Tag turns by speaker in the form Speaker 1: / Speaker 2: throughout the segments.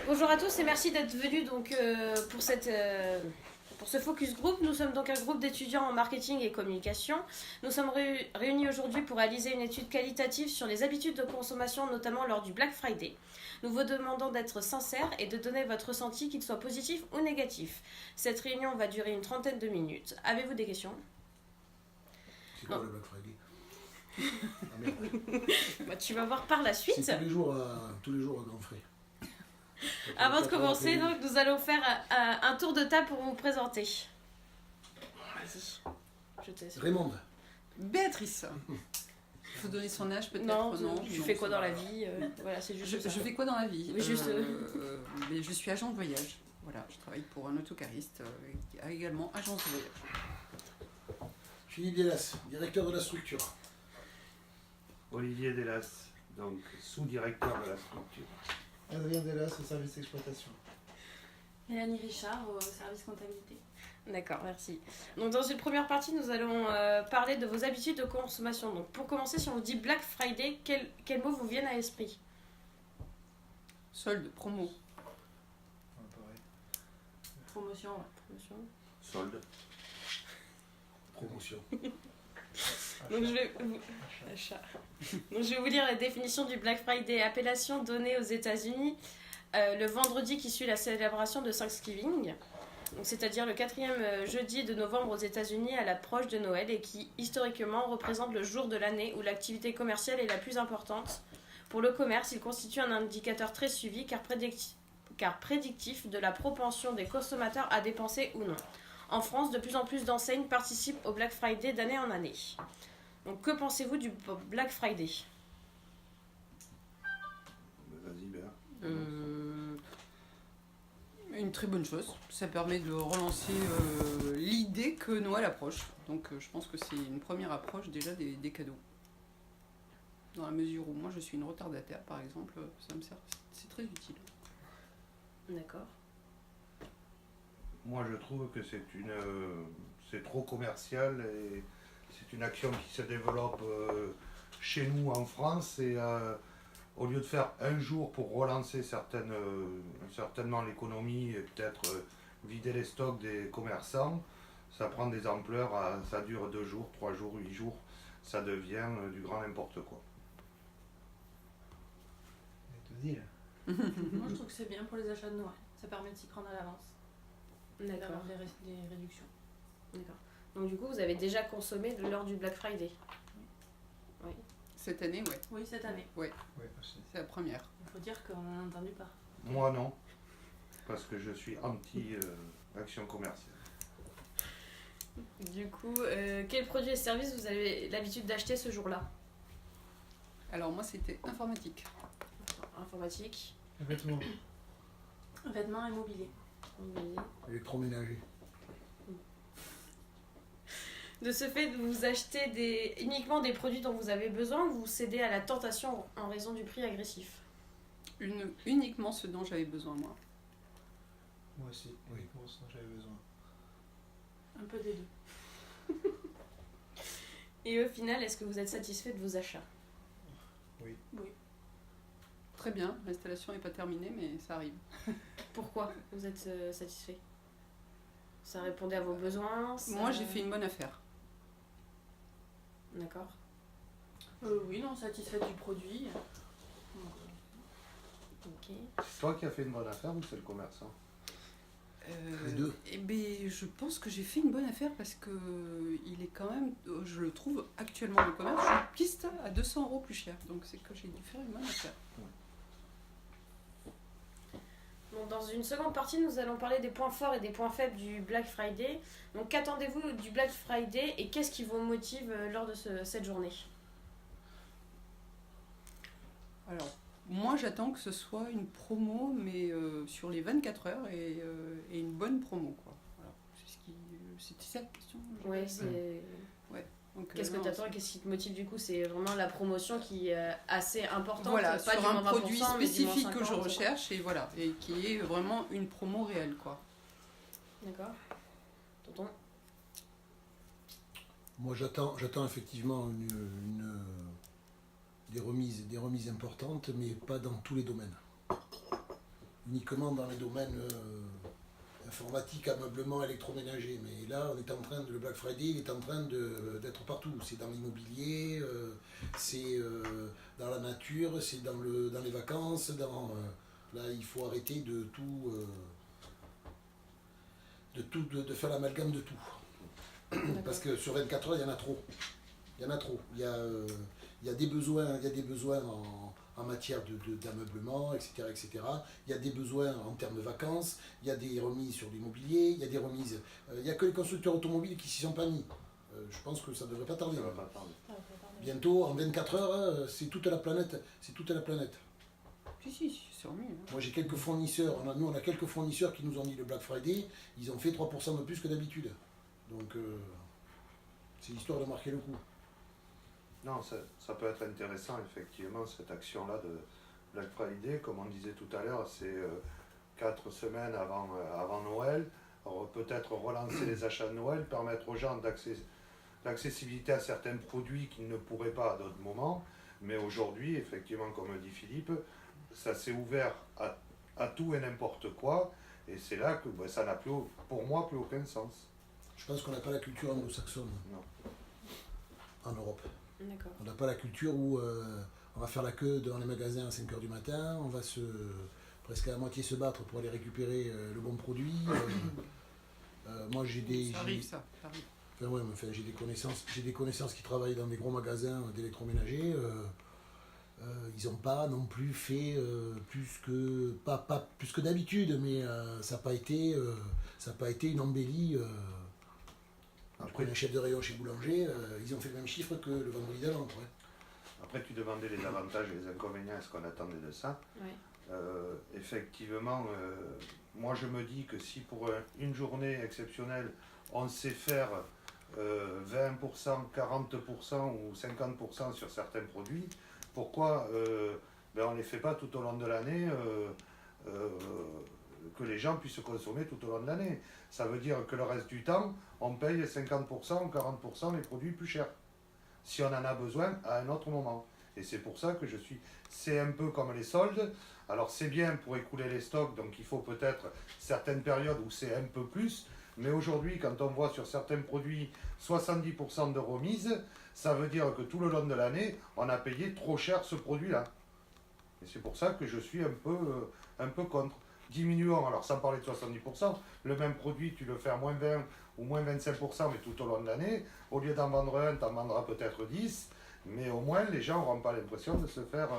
Speaker 1: Bonjour à tous et merci d'être venus donc, pour ce focus group. Nous sommes donc un groupe d'étudiants en marketing et communication. Nous sommes réunis aujourd'hui pour réaliser une étude qualitative sur les habitudes de consommation, notamment lors du Black Friday. Nous vous demandons d'être sincères et de donner votre ressenti, qu'il soit positif ou négatif. Cette réunion va durer une trentaine de minutes. Avez-vous des questions ?
Speaker 2: C'est quoi le Black Friday? Ah, merde.
Speaker 1: Bah, tu vas voir par la suite.
Speaker 2: C'est tous les jours à grands frais.
Speaker 1: Avant de commencer, donc, nous allons faire un tour de table pour vous présenter. Vas-y, je te laisse.
Speaker 2: Raymond.
Speaker 3: Béatrice. Il faut donner son âge peut-être.
Speaker 1: Non, tu fais quoi dans la vie voilà, c'est juste
Speaker 3: je fais quoi dans la vie?
Speaker 1: Oui, juste.
Speaker 3: Mais je suis agent de voyage. Voilà, je travaille pour un autocariste, également agence de voyage.
Speaker 2: Philippe Delas, directeur de la structure.
Speaker 4: Olivier Delas, donc sous-directeur de la structure.
Speaker 5: Adrien Delas, au service d'exploitation.
Speaker 6: Mélanie Richard, au service comptabilité.
Speaker 1: D'accord, merci. Donc dans une première partie, nous allons parler de vos habitudes de consommation. Donc pour commencer, si on vous dit Black Friday, quels mots vous viennent à l'esprit ?
Speaker 3: Solde, promo.
Speaker 5: Ouais, pareil.
Speaker 6: Promotion, ouais.
Speaker 1: Promotion.
Speaker 4: Solde.
Speaker 2: Promotion.
Speaker 1: Donc Achat. Donc je vais vous lire la définition du Black Friday, appellation donnée aux États-Unis le vendredi qui suit la célébration de Thanksgiving, donc c'est-à-dire le 4e jeudi de novembre aux États-Unis à l'approche de Noël et qui historiquement représente le jour de l'année où l'activité commerciale est la plus importante. Pour le commerce, il constitue un indicateur très suivi car prédictif de la propension des consommateurs à dépenser ou non. En France, de plus en plus d'enseignes participent au Black Friday d'année en année. Donc, que pensez-vous du Black Friday ?
Speaker 4: Vas-y, Béa.
Speaker 3: Une très bonne chose. Ça permet de relancer l'idée que Noël approche. Donc je pense que c'est une première approche déjà des cadeaux. Dans la mesure où moi je suis une retardataire par exemple, ça me sert, c'est très utile.
Speaker 1: D'accord.
Speaker 4: Moi, je trouve que c'est trop commercial et c'est une action qui se développe chez nous en France et au lieu de faire un jour pour relancer certainement l'économie et peut-être vider les stocks des commerçants, ça prend des ampleurs, ça dure 2 jours, 3 jours, 8 jours, ça devient du grand n'importe quoi.
Speaker 5: Il a tout dit là.
Speaker 6: Moi, je trouve que c'est bien pour les achats de Noël. Ça permet de s'y prendre à l'avance.
Speaker 1: D'accord.
Speaker 6: D'avoir des réductions.
Speaker 1: D'accord. Donc du coup, vous avez déjà consommé lors du Black Friday ? Oui.
Speaker 3: Cette année, ouais.
Speaker 6: Oui, cette année.
Speaker 5: Ouais, aussi.
Speaker 3: C'est la première.
Speaker 6: Il faut dire qu'on n'en a entendu pas.
Speaker 4: Moi, non, parce que je suis anti-action commerciale.
Speaker 1: Du coup, quels produits et services vous avez l'habitude d'acheter ce jour-là ?
Speaker 3: Alors moi c'était informatique.
Speaker 1: Informatique,
Speaker 5: Vêtements.
Speaker 6: Vêtements et mobilier.
Speaker 1: mobilier.
Speaker 2: Électroménager.
Speaker 1: De ce fait, vous achetez uniquement des produits dont vous avez besoin ou vous cédez à la tentation en raison du prix agressif ?
Speaker 3: Uniquement ce dont j'avais besoin moi.
Speaker 5: Moi aussi.
Speaker 2: Oui.
Speaker 5: Pour ça, j'avais besoin.
Speaker 6: Un peu des deux.
Speaker 1: Et au final, est-ce que vous êtes satisfait de vos achats ?
Speaker 5: Oui.
Speaker 6: Oui.
Speaker 3: Très bien, l'installation n'est pas terminée mais ça arrive.
Speaker 1: Pourquoi vous êtes satisfait ? Ça répondait à vos besoins ?
Speaker 3: Moi j'ai fait une bonne affaire.
Speaker 1: D'accord.
Speaker 6: Oui, non, satisfaite du produit.
Speaker 1: Ok.
Speaker 4: C'est toi qui as fait une bonne affaire ou c'est le commerçant ?
Speaker 2: Les deux.
Speaker 3: Eh ben, je pense que j'ai fait une bonne affaire parce que il est quand même, je le trouve actuellement le commerce, je piste à 200 € plus cher. Donc c'est que j'ai dû faire une bonne affaire.
Speaker 1: Donc, dans une seconde partie, nous allons parler des points forts et des points faibles du Black Friday. Donc, qu'attendez-vous du Black Friday et qu'est-ce qui vous motive lors de cette journée ?
Speaker 3: Alors, moi j'attends que ce soit une promo, mais sur les 24 heures et une bonne promo, quoi. Voilà. C'était ça la question.
Speaker 1: Oui, c'est...
Speaker 3: Donc,
Speaker 1: Qu'est-ce que
Speaker 3: non,
Speaker 1: tu attends et qu'est-ce qui te motive du coup ? C'est vraiment la promotion qui est assez importante.
Speaker 3: Voilà,
Speaker 1: pas
Speaker 3: sur
Speaker 1: du
Speaker 3: un
Speaker 1: moins 20%,
Speaker 3: produit
Speaker 1: mais du moins
Speaker 3: spécifique que je
Speaker 1: 50%.
Speaker 3: recherche et voilà, et qui est vraiment une promo réelle, quoi.
Speaker 1: D'accord. Tonton ?
Speaker 2: Moi, j'attends effectivement des remises importantes, mais pas dans tous les domaines. uniquement dans les domaines informatique, ameublement, électroménager. Mais là, le Black Friday, il est en train d'être partout. C'est dans l'immobilier, c'est dans la nature, c'est dans les vacances. Là, il faut arrêter de faire l'amalgame de tout. Parce que sur 24 heures, il y en a trop. Il y en a trop. Il y a des besoins en matière d'ameublement, etc., etc. Il y a des besoins en termes de vacances, il y a des remises sur l'immobilier, il y a des remises... il n'y a que les constructeurs automobiles qui s'y sont pas mis. Je pense que ça ne devrait pas tarder.
Speaker 4: Ça va pas tarder.
Speaker 2: Bientôt, en 24 heures, c'est toute la planète. C'est toute la planète.
Speaker 3: Si, c'est remis. Hein.
Speaker 2: Moi, j'ai quelques fournisseurs. On a quelques fournisseurs qui nous ont dit le Black Friday, ils ont fait 3% de plus que d'habitude. Donc, c'est histoire de marquer le coup.
Speaker 4: Non, ça peut être intéressant, effectivement, cette action-là de Black Friday. Comme on disait tout à l'heure, c'est 4 semaines avant Noël. Peut-être relancer les achats de Noël, permettre aux gens l'accessibilité à certains produits qu'ils ne pourraient pas à d'autres moments. Mais aujourd'hui, effectivement, comme dit Philippe, ça s'est ouvert à tout et n'importe quoi. Et c'est là que ça n'a plus, pour moi, plus aucun sens.
Speaker 2: Je pense qu'on n'a pas la culture anglo-saxonne en Europe.
Speaker 1: D'accord.
Speaker 2: On n'a pas la culture où on va faire la queue devant les magasins à 5h du matin, on va presque à moitié se battre pour aller récupérer le bon produit. Moi j'ai des...
Speaker 3: Ça arrive, ça arrive.
Speaker 2: J'ai des connaissances qui travaillent dans des gros magasins d'électroménager. Ils n'ont pas non plus fait plus que d'habitude, mais ça n'a pas été une embellie. Après, un chef de rayon chez Boulanger, ils ont fait le même chiffre que le vendredi d'avant. Ouais.
Speaker 4: Après, tu demandais les avantages et les inconvénients, est-ce qu'on attendait de ça.
Speaker 1: Ouais.
Speaker 4: Effectivement, moi je me dis que si pour une journée exceptionnelle, on sait faire 20%, 40% ou 50% sur certains produits, pourquoi on ne les fait pas tout au long de l'année que les gens puissent consommer tout au long de l'année. Ça veut dire que le reste du temps, on paye 50% ou 40% les produits plus chers, si on en a besoin à un autre moment. Et c'est pour ça que c'est un peu comme les soldes. Alors c'est bien pour écouler les stocks, donc il faut peut-être certaines périodes où c'est un peu plus, mais aujourd'hui, quand on voit sur certains produits 70% de remise, ça veut dire que tout le long de l'année, on a payé trop cher ce produit-là. Et c'est pour ça que je suis un peu contre. Diminuons, alors sans parler de 70%, le même produit, tu le fais à moins 20 ou moins 25%, mais tout au long de l'année, au lieu d'en vendre un, tu en vendras peut-être 10, mais au moins les gens n'auront pas l'impression de se faire...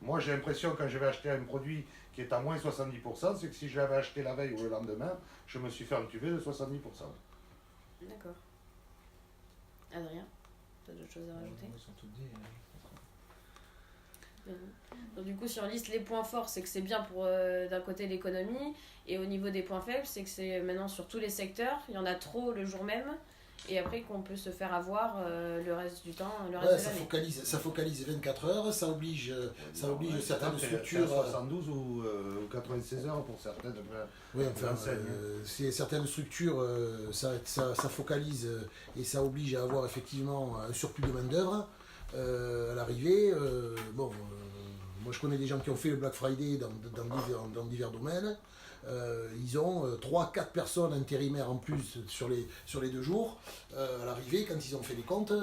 Speaker 4: Moi j'ai l'impression quand je vais acheter un produit qui est à moins 70%, c'est que si je l'avais acheté la veille ou le lendemain, je me suis fait entuber de 70%.
Speaker 1: D'accord. Adrien, tu as d'autres choses à rajouter?
Speaker 5: Ils sont tous dit.
Speaker 1: Donc du coup sur liste les points forts c'est que c'est bien pour d'un côté l'économie et au niveau des points faibles c'est que c'est maintenant sur tous les secteurs, il y en a trop le jour même et après qu'on peut se faire avoir le reste du temps, le reste de l'année.
Speaker 2: Ça focalise 24 heures, ça oblige certaines structures...
Speaker 4: 72 ou 96 heures pour certaines
Speaker 2: c'est certaines structures, ça focalise et ça oblige à avoir effectivement un surplus de main d'œuvre. À l'arrivée, moi je connais des gens qui ont fait le Black Friday dans divers domaines. Ils ont 3-4 personnes intérimaires en plus sur les 2 jours. À l'arrivée, quand ils ont fait les comptes,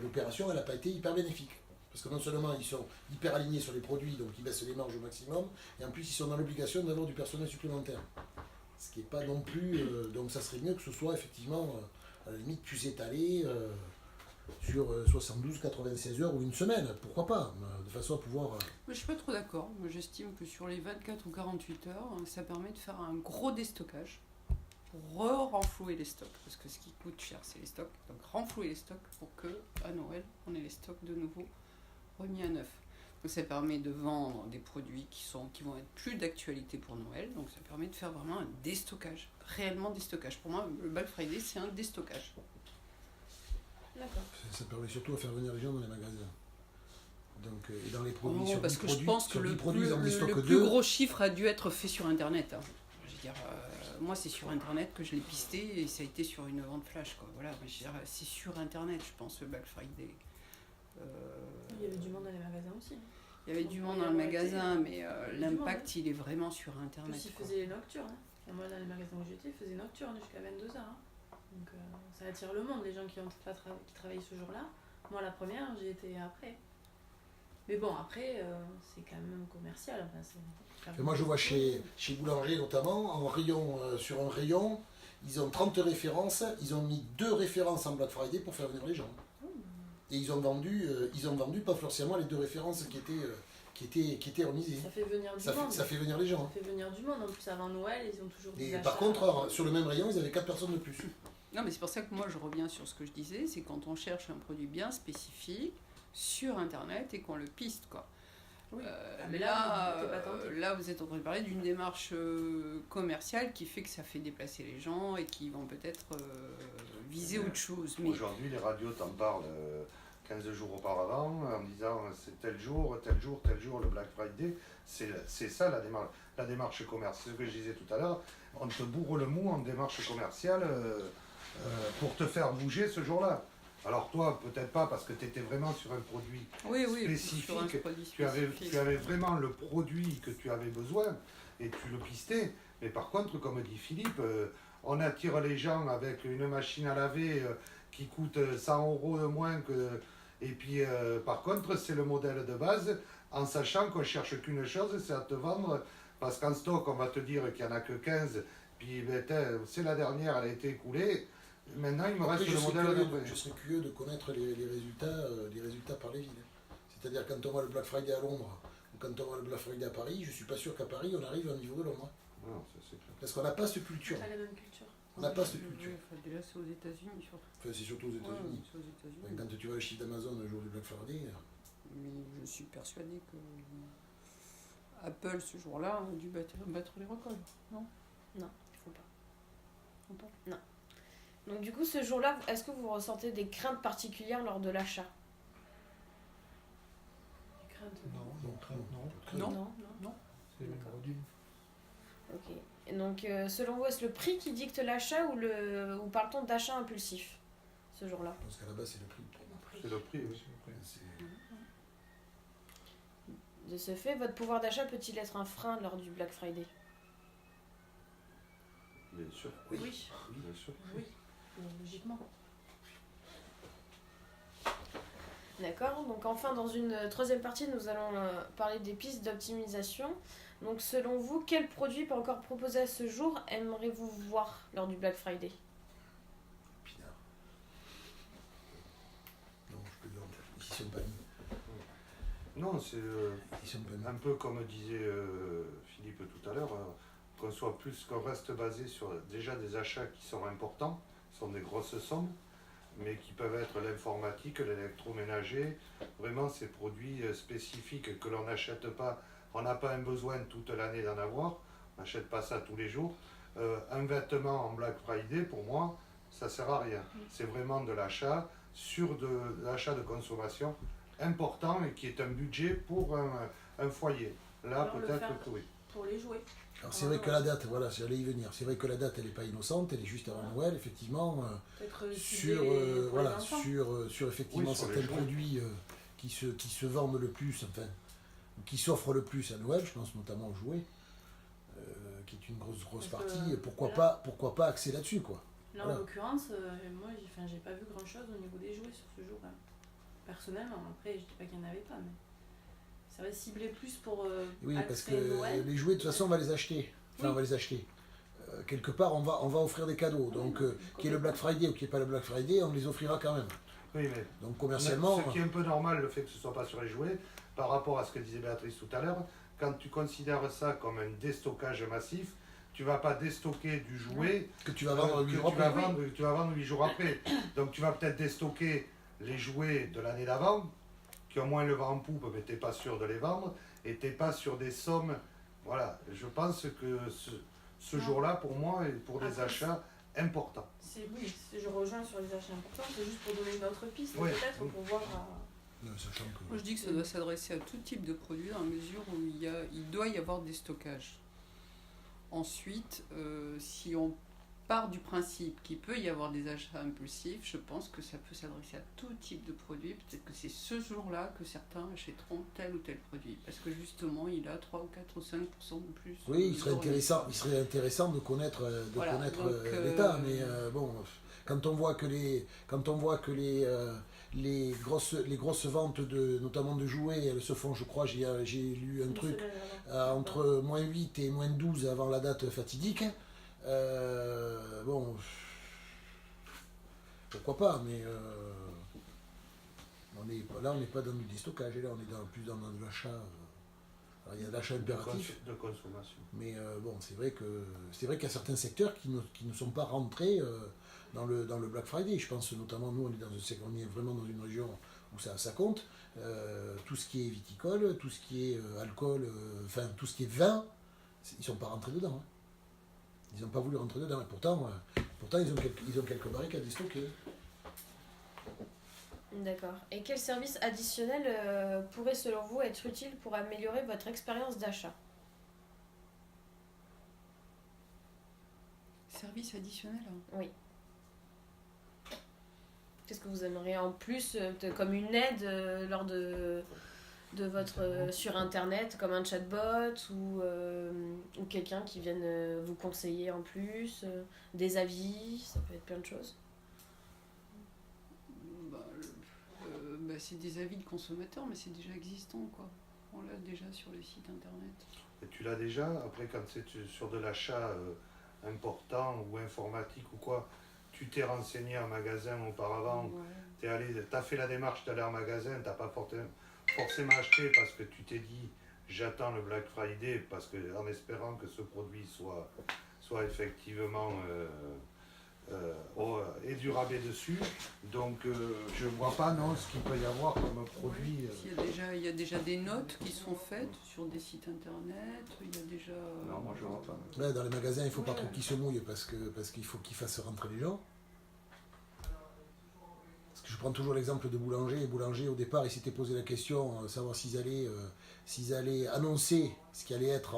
Speaker 2: l'opération n'a pas été hyper bénéfique. Parce que non seulement ils sont hyper alignés sur les produits, donc ils baissent les marges au maximum, et en plus ils sont dans l'obligation d'avoir du personnel supplémentaire. Ce qui n'est pas non plus... donc ça serait mieux que ce soit effectivement, à la limite, plus étalé... sur 72, 96 heures ou une semaine, pourquoi pas, de façon à pouvoir...
Speaker 3: Moi, je suis pas trop d'accord. Moi, j'estime que sur les 24 ou 48 heures, ça permet de faire un gros déstockage pour renflouer les stocks. Parce que ce qui coûte cher, c'est les stocks. Donc, renflouer les stocks pour que à Noël, on ait les stocks de nouveau remis à neuf. Donc, ça permet de vendre des produits qui vont être plus d'actualité pour Noël. Donc, ça permet de faire vraiment un déstockage. Réellement déstockage. Pour moi, le Black Friday, c'est un déstockage.
Speaker 1: D'accord.
Speaker 2: Ça permet surtout de faire venir les gens dans les magasins. Donc, et dans les produits,
Speaker 3: parce que je pense que le
Speaker 2: plus
Speaker 3: plus gros chiffre a dû être fait sur Internet. Hein. Je veux dire, moi, c'est sur Internet que je l'ai pisté et ça a été sur une vente flash. Quoi. Voilà, je veux dire, c'est sur Internet, je pense, le Black Friday.
Speaker 6: Il y avait du monde dans les magasins aussi.
Speaker 3: Il y avait du monde dans le magasin, mais l'impact, il est vraiment sur Internet.
Speaker 6: En plus, ils
Speaker 3: quoi.
Speaker 6: faisaient les nocturnes. Hein. Et moi, dans les magasins où j'étais, ils faisaient nocturnes jusqu'à 22h. Hein. Donc ça attire le monde, les gens qui travaillent ce jour-là. Moi, la première, j'ai été après. Mais bon, après, c'est quand même commercial. Enfin,
Speaker 2: Et moi, je vois chez Boulanger notamment, en rayon, sur un rayon, ils ont 30 références, ils ont mis 2 références en Black Friday pour faire venir les gens. Et ils ont vendu pas forcément les 2 références qui étaient remisées.
Speaker 6: Ça fait venir du monde.
Speaker 2: Ça fait venir les gens.
Speaker 6: Ça fait venir du monde. En plus, avant Noël, ils ont toujours des
Speaker 2: Et
Speaker 6: achats.
Speaker 2: par contre, alors, sur le même rayon, ils avaient 4 personnes de plus.
Speaker 3: Non, mais c'est pour ça que moi, je reviens sur ce que je disais, c'est quand on cherche un produit bien spécifique sur Internet et qu'on le piste, quoi.
Speaker 6: Oui. Mais là, t'es pas tenté.
Speaker 3: là, vous êtes en train de parler d'une démarche commerciale qui fait que ça fait déplacer les gens et qui vont peut-être viser autre chose. Mais
Speaker 4: Aujourd'hui, les radios t'en parlent 15 jours auparavant en disant c'est tel jour, tel jour, tel jour, le Black Friday. C'est ça la démarche commerciale. C'est ce que je disais tout à l'heure. On te bourre le mou en démarche commerciale pour te faire bouger ce jour-là. Alors toi, peut-être pas parce que tu étais vraiment sur un produit spécifique.
Speaker 3: sur un produit
Speaker 4: Tu avais vraiment le produit que tu avais besoin et tu le pistais. Mais par contre, comme dit Philippe, on attire les gens avec une machine à laver qui coûte 100 € de moins que... Et puis, par contre, c'est le modèle de base, en sachant qu'on cherche qu'une chose, c'est à te vendre, parce qu'en stock, on va te dire qu'il n'y en a que 15, puis ben, c'est la dernière, elle a été écoulée. Maintenant, il me reste
Speaker 2: Après,
Speaker 4: le modèle d'après.
Speaker 2: je serais curieux de connaître les résultats par les villes. C'est-à-dire quand on voit le Black Friday à Londres, ou quand on voit le Black Friday à Paris, je suis pas sûr qu'à Paris, on arrive au niveau de Londres.
Speaker 4: Non, ça, c'est clair.
Speaker 2: Parce qu'on n'a pas cette culture.
Speaker 6: C'est pas la même culture.
Speaker 2: On n'a pas cette culture.
Speaker 3: Déjà, c'est aux États-Unis, surtout.
Speaker 2: Enfin, c'est surtout aux États-Unis.
Speaker 3: C'est aux États-Unis.
Speaker 2: Quand tu vois le chiffre d'Amazon le jour du Black Friday,
Speaker 3: Mais je suis persuadée que Apple, ce jour-là, a dû battre les records. Non,
Speaker 1: Il faut pas. Non. Donc du coup, ce jour-là, est-ce que vous ressentez des craintes particulières lors de l'achat?
Speaker 6: Les craintes.
Speaker 5: Non, non.
Speaker 3: Non.
Speaker 1: Non.
Speaker 5: C'est le même
Speaker 1: D'accord.
Speaker 5: produit.
Speaker 1: Ok. Et donc, selon vous, est-ce le prix qui dicte l'achat ou parle-t-on d'achat impulsif ce jour-là?
Speaker 2: parce qu'à la base, c'est le prix.
Speaker 4: C'est le prix, oui.
Speaker 2: C'est-
Speaker 1: De ce fait, votre pouvoir d'achat peut-il être un frein lors du Black Friday?
Speaker 4: Bien sûr.
Speaker 6: Oui.
Speaker 4: Bien sûr.
Speaker 6: Oui. Logiquement.
Speaker 1: D'accord. Donc enfin, dans une troisième partie, nous allons parler des pistes d'optimisation. Donc selon vous, quel produit pas encore proposé à ce jour aimeriez-vous voir lors du Black Friday?
Speaker 2: Pinard. Non, je peux dire, ici, c'est pas mis.
Speaker 4: Non, c'est
Speaker 2: Ici, c'est pas mis.
Speaker 4: un peu comme disait Philippe tout à l'heure, qu'on reste basé sur déjà des achats qui sont importants, qui sont des grosses sommes, mais qui peuvent être l'informatique, l'électroménager, vraiment ces produits spécifiques que l'on n'achète pas. On n'a pas un besoin toute l'année d'en avoir, on n'achète pas ça tous les jours. Un vêtement en Black Friday, pour moi, ça sert à rien. C'est vraiment de l'achat l'achat de consommation important et qui est un budget pour un foyer. Là,
Speaker 6: Alors, le
Speaker 4: peut-être
Speaker 6: faire.
Speaker 4: que oui.
Speaker 6: Pour les jouer.
Speaker 2: Alors c'est vrai que la date, voilà, j'allais y venir. C'est vrai que la date, elle n'est pas innocente, elle est juste avant Noël, effectivement.
Speaker 6: Peut-être
Speaker 2: Sur,
Speaker 6: pour les enfants.
Speaker 2: sur effectivement
Speaker 4: Oui, sur les
Speaker 2: certains
Speaker 4: jouets.
Speaker 2: produits qui se vendent le plus, enfin, ou qui s'offrent le plus à Noël, je pense notamment aux jouets, qui est une grosse
Speaker 6: Parce que,
Speaker 2: partie. Pourquoi
Speaker 6: voilà.
Speaker 2: pas axer là-dessus, quoi.
Speaker 6: Là,
Speaker 2: Voilà.
Speaker 6: en l'occurrence, moi, j'ai pas vu grand-chose au niveau des jouets sur ce jour. Hein. Personnellement, après, je dis pas qu'il n'y en avait pas, mais ça va cibler plus pour
Speaker 2: Oui, parce que
Speaker 6: axer Noël.
Speaker 2: les jouets, de toute façon, on va les acheter. Enfin,
Speaker 6: Oui.
Speaker 2: on va les acheter. Quelque part, on va offrir des cadeaux. Donc, qu'il y ait le Black Friday ou qu'il n'y ait pas le Black Friday, on les offrira quand même.
Speaker 4: Oui, mais
Speaker 2: Donc, commercialement,
Speaker 4: ce qui est un peu normal, le fait que ce ne soit pas sur les jouets, par rapport à ce que disait Béatrice tout à l'heure, quand tu considères ça comme un déstockage massif, tu ne vas pas déstocker du jouet
Speaker 2: que tu vas vendre
Speaker 4: que
Speaker 2: 8
Speaker 4: tu
Speaker 2: jours
Speaker 4: vas
Speaker 2: après.
Speaker 4: vendre, que tu vas vendre 8 jours après. Donc tu vas peut-être déstocker les jouets de l'année d'avant, qui ont moins le vent en poupe, mais tu n'es pas sûr de les vendre, et tu n'es pas sur des sommes. Voilà, je pense que ce
Speaker 6: Non.
Speaker 4: jour-là, pour moi, est pour des
Speaker 6: Après,
Speaker 4: achats importants.
Speaker 6: Je rejoins sur les achats importants, c'est juste pour donner une autre piste,
Speaker 4: Oui.
Speaker 6: peut-être, pour voir.
Speaker 2: Sachant que...
Speaker 3: Moi, je dis que ça doit s'adresser à tout type de produit dans la mesure où il doit y avoir des stockages. Ensuite, si on part du principe qu'il peut y avoir des achats impulsifs, je pense que ça peut s'adresser à tout type de produit. Peut-être que c'est ce jour-là que certains achèteront tel ou tel produit. Parce que justement, il a 3 ou 4 ou 5% de plus.
Speaker 2: Oui, il serait intéressant de connaître,
Speaker 3: Voilà, donc,
Speaker 2: l'état, mais bon, quand on voit que les grosses ventes notamment de jouets, elles se font, je crois, j'ai lu un truc, entre -8 et -12 avant la date fatidique. Bon, pourquoi pas, mais on n'est pas dans du déstockage, et là on est plus dans de l'achat. Alors, il y a de l'achat impératif
Speaker 4: de consommation.
Speaker 2: mais bon, c'est vrai qu'il y a certains secteurs qui ne sont pas rentrés dans le Black Friday. Je pense notamment, nous on est vraiment dans une région où ça compte. Tout ce qui est viticole, tout ce qui est alcool, enfin tout ce qui est vin, ils ne sont pas rentrés dedans. Hein. Ils n'ont pas voulu rentrer dedans. Et pourtant ils ont quelques barriques à déstocker.
Speaker 1: D'accord. Et quel service additionnel pourrait selon vous être utile pour améliorer votre expérience d'achat?
Speaker 3: Service additionnel, hein.
Speaker 1: Oui. Qu'est-ce que vous aimeriez en plus, comme une aide lors de votre sur internet, comme un chatbot ou quelqu'un qui vienne vous conseiller en plus, des avis, ça peut être plein de choses.
Speaker 3: C'est des avis de consommateurs, mais c'est déjà existant, quoi. On l'a déjà sur le site internet.
Speaker 4: Et tu l'as déjà, après quand c'est sur de l'achat important ou informatique ou quoi, tu t'es renseigné en magasin auparavant,
Speaker 3: Ouais.
Speaker 4: t'as fait la démarche d'aller en magasin, t'as pas forcément acheté parce que tu t'es dit j'attends le Black Friday parce que en espérant que ce produit soit effectivement et du rabais dessus. Donc je vois pas non ce qu'il peut y avoir comme produit.
Speaker 3: Il y a déjà des notes qui sont faites sur des sites internet, il y a déjà...
Speaker 4: Non, moi je vois pas.
Speaker 2: Ouais, dans les magasins, il ne faut pas trop qu'ils se mouillent parce qu'il faut qu'ils fassent rentrer les gens. Parce que je prends toujours l'exemple de Boulanger. Les boulangers, au départ, ils s'étaient posé la question, savoir s'ils allaient annoncer ce qui allait être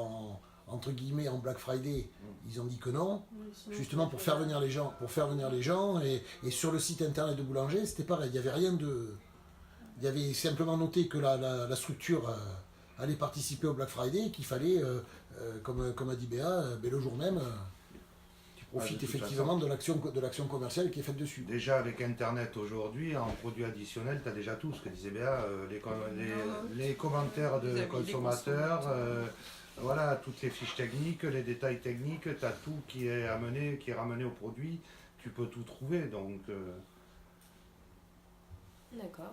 Speaker 2: entre guillemets en Black Friday. Ils ont dit que non, justement pour faire venir les gens. Et sur le site internet de Boulanger, c'était pareil. Il n'y avait rien de... Il y avait simplement noté que la structure allait participer au Black Friday et qu'il fallait, comme a dit Béa, le jour même, tu profites effectivement de l'action commerciale qui est faite dessus.
Speaker 4: Déjà avec Internet aujourd'hui, en produits additionnels, tu as déjà tout ce que disait Béa, les commentaires de consommateurs, voilà, toutes les fiches techniques, les détails techniques, tu as tout qui est ramené au produit, tu peux tout trouver. Donc,
Speaker 1: D'accord.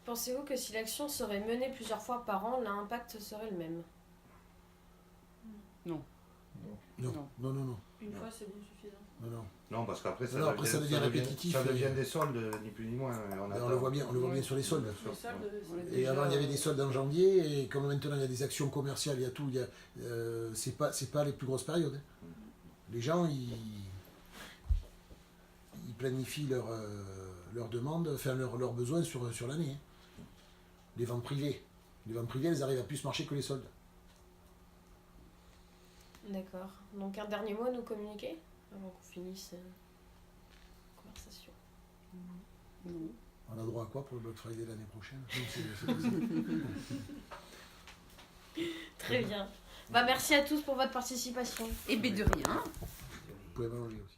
Speaker 1: Pensez-vous que si l'action serait menée plusieurs fois par an, l'impact serait le même?
Speaker 2: Non.
Speaker 6: Une fois, c'est bien suffisant.
Speaker 4: non, parce qu'après ça,
Speaker 2: ça devient répétitif.
Speaker 4: Ça devient des soldes, ni plus ni moins.
Speaker 2: On le voit bien sur les soldes.
Speaker 6: Les soldes, c'est-
Speaker 2: Et avant il y avait des soldes en janvier, et comme maintenant il y a des actions commerciales, il y a tout, c'est pas les plus grosses périodes. Hein. Les gens ils planifient leurs demandes, enfin leurs besoins sur l'année. Hein. Les ventes privées, elles arrivent à plus marcher que les soldes.
Speaker 1: D'accord. Donc un dernier mot à nous communiquer avant qu'on finisse la conversation.
Speaker 3: Non.
Speaker 2: On a droit à quoi pour le Black Friday l'année prochaine?
Speaker 1: Très bien. Merci à tous pour votre participation.
Speaker 3: Et bien de rien.
Speaker 2: Vous pouvez manger aussi.